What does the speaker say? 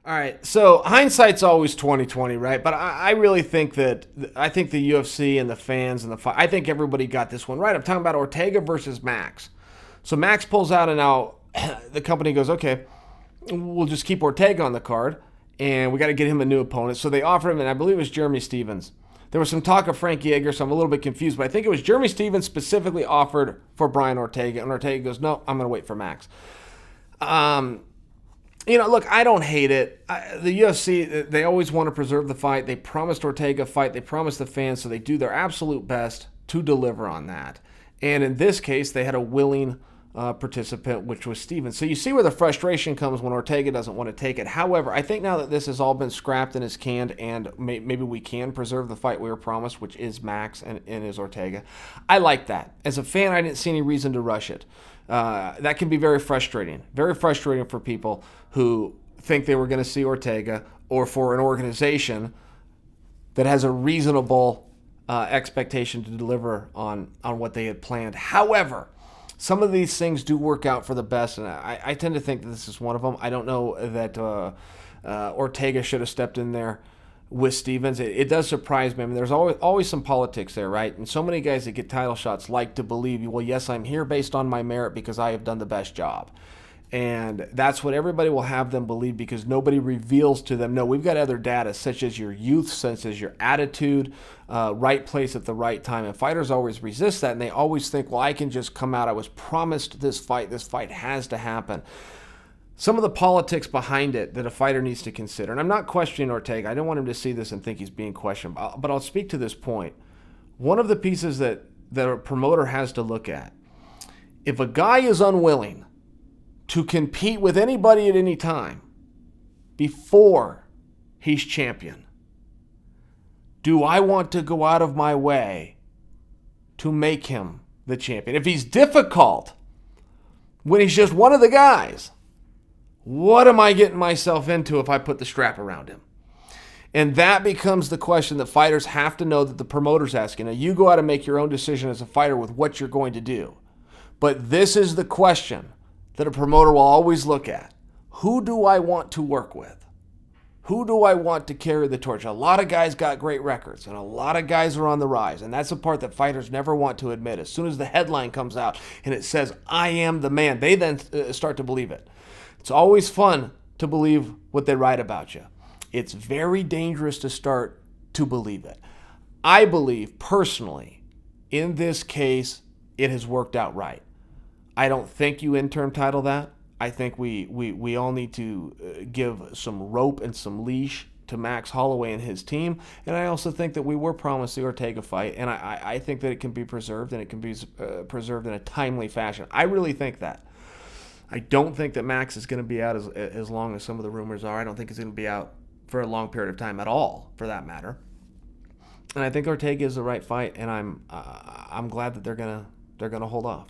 All right, so hindsight's always 2020, right? But I really think that I think the UFC and the fans and the fight, I think everybody got this one right. I'm talking about Ortega versus Max. So Max pulls out, and now the company goes, okay, we'll just keep Ortega on the card, and we got to get him a new opponent. So they offered him, and I believe it was Jeremy Stevens. There was some talk of Frank Yeager, so I'm a little bit confused, but I think it was Jeremy Stevens specifically offered for Brian Ortega, and Ortega goes, no, I'm going to wait for Max. Look, I don't hate it. The UFC, they always want to preserve the fight. They promised Ortega a fight. They promised the fans, so they do their absolute best to deliver on that. And in this case, they had a willing participant, which was Stevens. So you see where the frustration comes when Ortega doesn't want to take it. However, I think now that this has all been scrapped and is canned, and maybe we can preserve the fight we were promised, which is Max and is Ortega, I like that. As a fan, I didn't see any reason to rush it. That can be very frustrating for people who think they were going to see Ortega, or for an organization that has a reasonable expectation to deliver on what they had planned. However, some of these things do work out for the best, and I tend to think that this is one of them. I don't know that Ortega should have stepped in there with Stevens. It does surprise me. I mean, there's always some politics there, right? And so many guys that get title shots like to believe, well, yes, I'm here based on my merit because I have done the best job. And that's what everybody will have them believe, because nobody reveals to them, no, we've got other data, such as your youth, such as your attitude, right place at the right time. And fighters always resist that, and they always think, well, I can just come out. I was promised this fight. This fight has to happen. Some of the politics behind it that a fighter needs to consider. And I'm not questioning Ortega. I don't want him to see this and think he's being questioned. But I'll speak to this point. One of the pieces that a promoter has to look at, if a guy is unwilling to compete with anybody at any time before he's champion, do I want to go out of my way to make him the champion? If he's difficult when he's just one of the guys, what am I getting myself into if I put the strap around him? And that becomes the question that fighters have to know, that the promoter's asking. Now, you go out and make your own decision as a fighter with what you're going to do. But this is the question that a promoter will always look at. Who do I want to work with? Who do I want to carry the torch? A lot of guys got great records, and a lot of guys are on the rise. And that's the part that fighters never want to admit. As soon as the headline comes out and it says, I am the man, they then start to believe it. It's always fun to believe what they write about you. It's very dangerous to start to believe it. I believe, personally, in this case, it has worked out right. I don't think you interim title that. I think we all need to give some rope and some leash to Max Holloway and his team. And I also think that we were promised the Ortega fight, and I think that it can be preserved, and it can be preserved in a timely fashion. I really think that. I don't think that Max is going to be out as long as some of the rumors are. I don't think he's going to be out for a long period of time at all, for that matter. And I think Ortega is the right fight, and I'm glad that they're gonna hold off.